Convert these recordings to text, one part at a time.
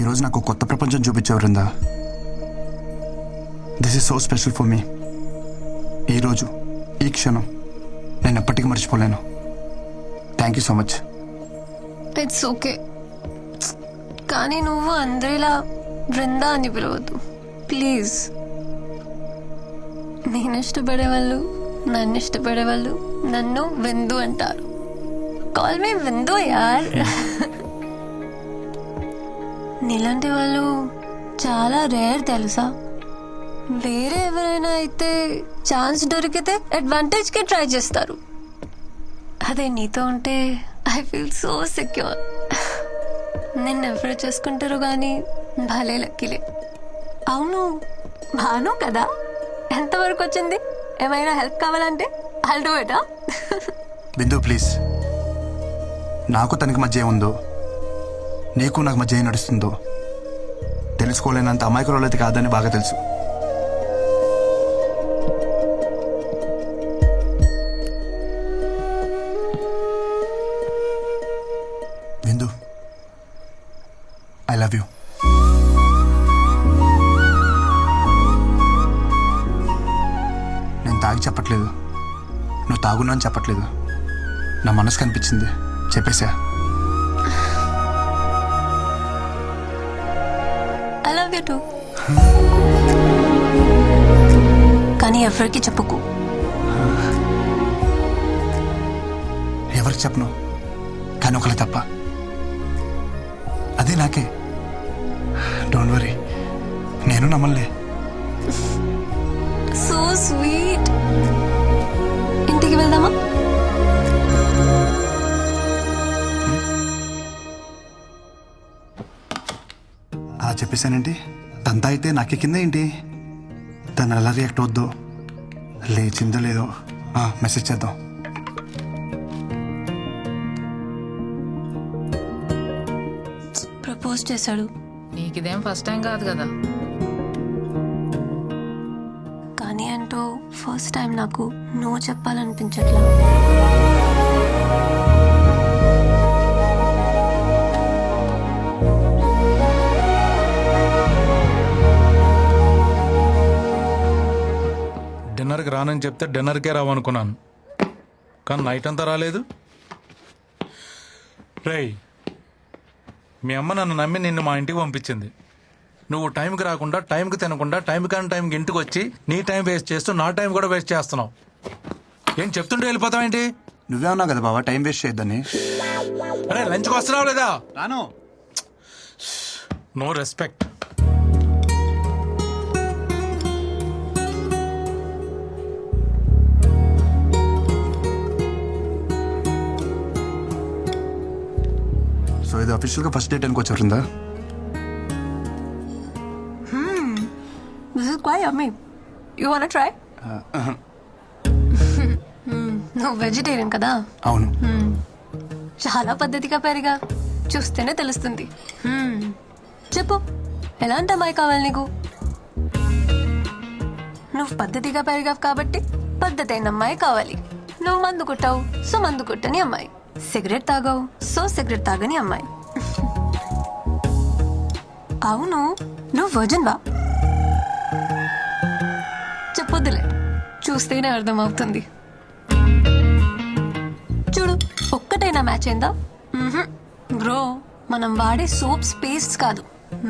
ఈరోజు నాకు కొత్త ప్రపంచం చూపించావు Vrinda. This is so special for me. ఈరోజు ఈ క్షణం నేను ఎప్పటికీ మర్చిపోలేను. Thank you so much. It's okay, కానీ నువ్వు అందరిలా బృందా అని పిలవద్దు ప్లీజ్. నేను ఇష్టపడే వాళ్ళు, నన్ను ఇష్టపడే వాళ్ళు నన్ను విందు అంటారు. కాల్ మీ విందు యార్. నీలాంటి వాళ్ళు చాలా రేర్ తెలుసా. వేరే ఎవరైనా అయితే ఛాన్స్ దొరికితే అడ్వాంటేజ్కి ట్రై చేస్తారు. అదే నీతో ఉంటే ఐ ఫీల్ సో సెక్యూర్. నిన్ను ఎవరు చేసుకుంటారో కానీ భలే లక్కీలే. అవును, భాను కదా, ఎంతవరకు వచ్చింది? ఏమైనా హెల్ప్ కావాలంటే I'll do it. Bindu please, నాకు తనకి మధ్య ఏముందో, నీకు నాకు మధ్య ఏం నడుస్తుందో తెలుసుకోలేనంత అమాయకురాలైతే కాదని బాగా తెలుసు. బిందు, ఐ లవ్ యూ. నేను తాగి చెప్పట్లేదు, నువ్వు తాగున్నా అని చెప్పట్లేదు. నా మనసు కనిపించింది, చెప్పేశా. I love you too. కానీ ఎవరికి చెప్పుకు. ఎవరికి చెప్పను, కానీ ఒకరు తప్ప. అదే నాకే. డోంట్ వరీ, నేను నమ్మలే. So sweet. ఇంటికి వెళ్దామా? అలా చెప్పేశానండి. తంతా అయితే నాకెక్కిందా ఏంటి? తను ఎలా రియాక్ట్ అవుద్దో, లేచిందో లేదో మెసేజ్ చేద్దాం. ప్రపోజ్ చేశాడు. నీకు ఇదేం ఫస్ట్ టైం కాదు కదా. కానీ అంటూ ఫస్ట్ టైం నాకు నో చెప్పాలనిపించట్లా. డిన్నర్కి రానని చెప్తే డిన్నర్కే రావనుకున్నాను, కానీ నైట్ అంతా రాలేదు. రేయ్, మీ అమ్మ నన్ను నమ్మి నిన్ను మా ఇంటికి పంపించింది. నువ్వు టైంకి రాకుండా, టైంకి తినకుండా, టైం కానీ టైంకి ఇంటికి వచ్చి నీ టైం వేస్ట్ చేస్తూ నా టైం కూడా వేస్ట్ చేస్తున్నావు. ఏం చెప్తుంటే వెళ్ళిపోతావేంటి? నువ్వే ఉన్నావు కదా బాబా టైం వేస్ట్ చేయొద్దని. అరే లంచ్కి వస్తున్నావు లేదా? రాను. No respect. సో ఇది అఫీషియల్గా ఫస్ట్ డేట్ అనుకోవచ్చు Vrinda. This is quite yummy. You wanna try? నువ్వు వెజిటేరియన్ కదా. అవును. చాలా పద్ధతిగా పెరిగా, చూస్తేనే తెలుస్తుంది. చెప్పు, ఎలాంటి అమ్మాయి కావాలి నీకు? నువ్వు పద్ధతిగా పెరిగావు కాబట్టి పద్ధతి అయిన అమ్మాయి కావాలి. నువ్వు మందు కొట్టావు, సో మందు కొట్టని అమ్మాయి. సిగరెట్ తాగావు, సో సిగరెట్ తాగని అమ్మాయి. అవును, నువ్వు వర్జిన్ వా? చెప్పొద్దులే, చూస్తేనే అర్థమవుతుంది. చూడు, ఒక్కటైనా మ్యాచ్ అయిందా? బ్రో, మనం వాడే సోప్స్ పేస్ట్స్ కాదు,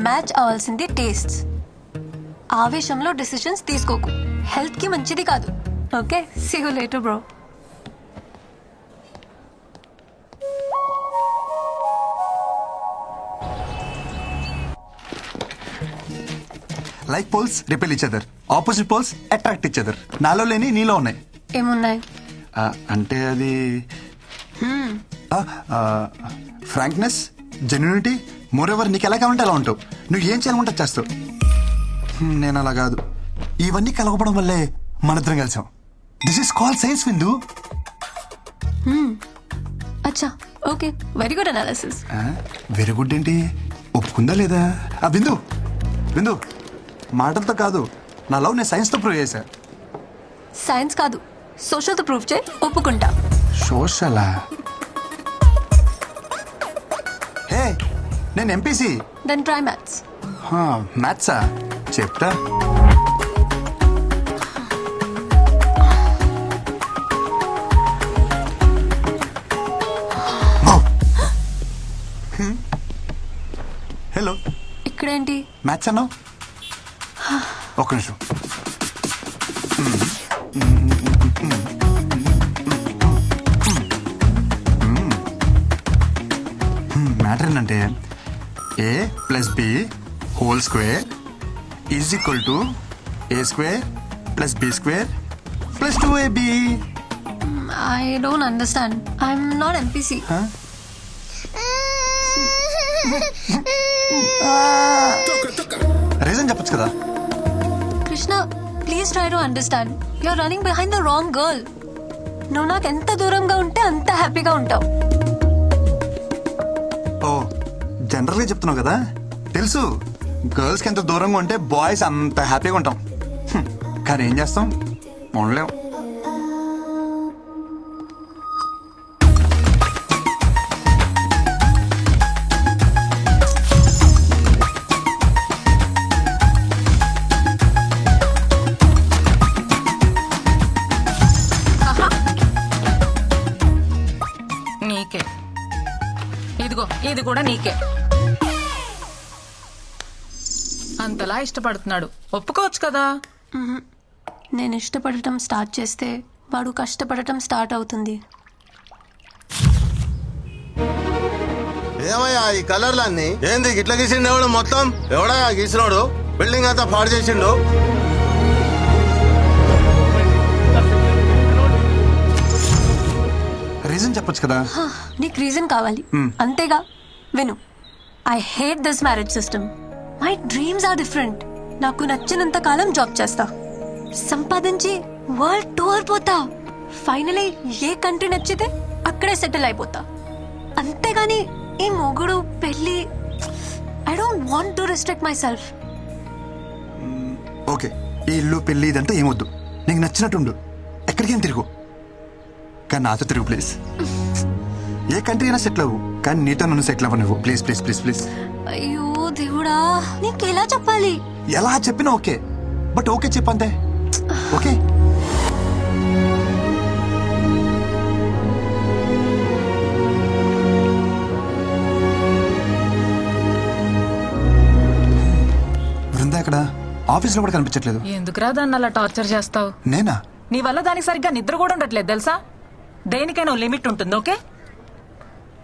మ్యాచ్ అవ్వాల్సింది టేస్ట్స్. ఆవేశంలో డెసిషన్స్ తీసుకోకు, హెల్త్ కి మంచిది కాదు. Okay, see you later bro. Like poles repel each other, opposite poles attract each other. నాలో లేని నీలో ఉన్నాయి. ఏమున్నాయి? అంటే అది ఫ్రాంక్నెస్, జెన్యూనిటీ. మోర్ ఎవర్ నీకు ఎలా కావాలంటే అలా ఉంటావు. నువ్వు ఏం చేయాలంటే చేస్తావు. నేను అలా కాదు. ఇవన్నీ కలగపడం వల్లే మనిద్దరం కలిసాం. దిస్ ఈస్ కాల్ సైన్స్ విందు. అచ్చా, okay, very good analysis. Very good ఏంటి, ఒప్పుకుందా లేదా? బిందు బిందు, మాటలతో కాదు, నా లవ్ నేను సైన్స్తో ప్రూవ్ చేశా. సైన్స్ కాదు, సోషల్తో ప్రూవ్ చేయి, ఒప్పుకుంటా. సోషలా? హే, నేను ఎంపీసీ. Then try maths. మ్యాథ్సా? చెప్తా. హలో, ఇక్కడేంటి? మ్యాథ్స్ అన్నావు? ఒక్క నిమిషం. మ్యాటర్ ఏంటంటే A plus B whole square is equal to A square plus B square plus 2ab. I don't understand. I'm not MPC. Reason చెప్పొచ్చు కదా. Krishna, please try to understand. You're running behind the wrong girl. నువ్వు నాకు ఎంత దూరంగా ఉంటే అంత హ్యాపీగా ఉంటావు. ఓ, జనరల్గా చెప్తున్నావు కదా. తెలుసు, గర్ల్స్కి ఎంత దూరంగా ఉంటే బాయ్స్ అంత హ్యాపీగా ఉంటాం. కానీ ఏం చేస్తాం, ఉండలేం. నీకే. ఇదిగో ఇది కూడా నీకే. అంతలా ఇష్టపడుతున్నాడు, ఒప్పుకోవచ్చు కదా. నేను ఇష్టపడటం స్టార్ట్ చేస్తే వాడు కష్టపడటం స్టార్ట్ అవుతుంది. ఏమయ్యా ఈ కలర్లన్నీ ఏంది ఇట్లా గీసిండు? ఎవడు మొత్తం ఎవడా గీసినోడు? బిల్డింగ్ అంతా పాడు చేసిండు. రీజన్ చెప్పొచ్చు కదా. నీకు రీజన్ కావాలి అంతేగా. విను, I hate this marriage system. My dreams are different. నాకు నచ్చినంత కాలం జాబ్ చేస్తా, సంపాదించి వరల్డ్ టూర్ పోతా, ఫైనలీ ఏ కంట్రీ నచ్చితే అక్కడే సెటిల్ అయిపోతా. అంతేగాని ఈ మొగుడు పెళ్ళి, I don't want to restrict my self. Okay, ఈ ఇల్లు పెళ్ళి ఇదంతా ఏమొద్దు. నీకు నచ్చినట్టుండు, ఎక్కడికేం తిరుగు. కానీ నాతో తిరుగు ప్లీజ్. ఏ కంట్రీ అయినా సెటిల్ అవ్వు, కానీ నీతో నన్ను సెటిల్ అవ్వ నువ్వు. Please please please please. అయ్యో దేవుడా, నీకు ఎలా చెప్పాలి? ఎలా చెప్పినా ఓకే, బట్ ఓకే చెప్పంతే. ఓకే, బృందా ఎక్కడ? ఆఫీస్ లో కూడా కనిపించట్లేదు. ఎందుకురా దాన్ని అలా టార్చర్ చేస్తావు? నేనా? నీ వల్ల దానికి సరిగ్గా నిద్ర కూడా ఉండట్లేదు తెలుసా. దేనికైనా లిమిట్ ఉంటుంది. ఓకే,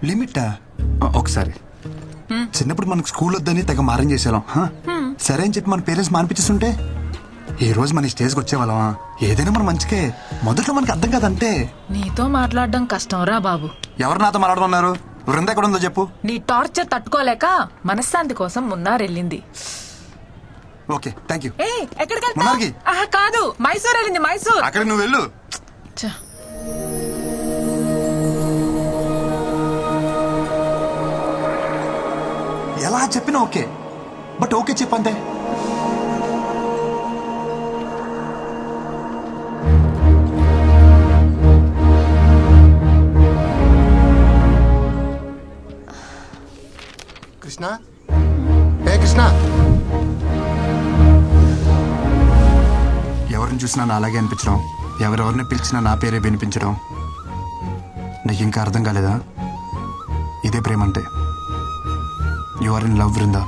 లిమిటా? ఒకసారి చిన్నప్పుడు మనకు స్కూల్ వద్దని తెగ మారం చేసేవాళ్ళం. సరే అని చెప్పి మన పేరెంట్స్ మానిపించేస్తుంటే ఈ రోజు మన స్టేజ్కి వచ్చేవాళ్ళమా? ఏదైనా మన మంచికే. మొదట్లో మనకు అర్థం కాదంటే. నీతో మాట్లాడడం కష్టం రా బాబు. ఎవరు నాతో మాట్లాడుతున్నారు? బృందా ఎక్కడ ఉందో చెప్పు. నీ టార్చర్ తట్టుకోలేక మనశ్శాంతి కోసం మున్నారెళ్ళింది. Okay, thank you. ఏ ఎక్కడికి వెళ్తావ్? మున్నార్కి? ఆహా, కాదు, మైసూర్ వెళ్ళింది. మైసూర్. అక్కడికి నువ్వు వెళ్ళు. చ్చ. ఎలా చెప్పినా ఓకే, బట్ ఓకే చెప్పంతే. కృష్ణ, ఏ కృష్ణ, ఎవరిని చూసినా నా అలాగే అనిపించడం, ఎవరెవరిని పిలిచినా నా పేరే వినిపించడం. నీకు ఇంకా అర్థం కాలేదా? ఇదే ప్రేమ అంటే. You are in love Brinda.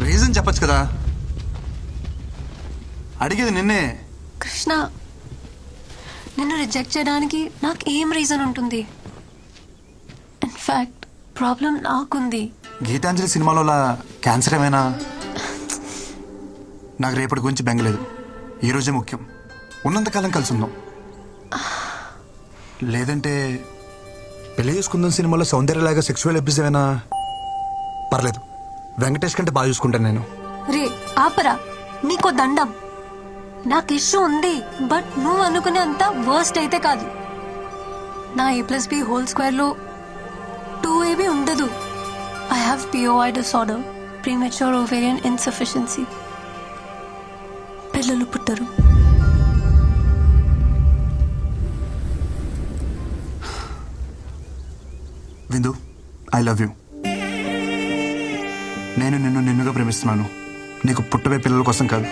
Reason చెప్పొచ్చు కదా. అడిగేది నిన్నే. కృష్ణ, నిన్ను రిజెక్ట్ చేయడానికి నాకు ఏం రీజన్ ఉంటుంది? ఇన్ఫాక్ట్ ప్రాబ్లం నాకుంది. గీతాంజలి సినిమాలో క్యాన్సర్ ఏమైనా? నాకు రేపటి గురించి బెంగలేదు. ఈరోజే ముఖ్యం. ఉన్నంతకాలం కలిసి ఉందాం. లేదంటే పెళ్లి చేసుకుందాం సినిమాలో సౌందర్యలాగా సెక్సువల్ అబ్యూస్ ఏమైనా? పర్లేదు, వెంకటేష్ కంటే బాగా చూసుకుంటాను నేను. రే ఆపరా, నీకో దండం. నాకు ఇష్యూ ఉంది, బట్ నువ్వు అనుకునే అంత వర్స్ట్ అయితే కాదు. నా A+B హోల్ స్క్వేర్ లో 2AB ఉండదు. I have POI disorder, premature ovarian insufficiency. పిల్లలు పుట్టరు. విందు ఐ లవ్ యూ. నేను నిన్ను నిన్నుగా ప్రేమిస్తున్నాను, నీకు పుట్టబోయే పిల్లల కోసం కాదు.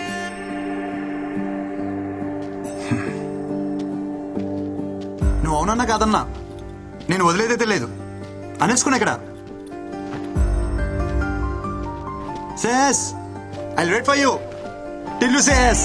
నువ్వు అవునన్నా కాదన్నా నేను వదిలేదైతే లేదు. అనేసుకున్నా ఇక్కడ. Says I wait for you till you says.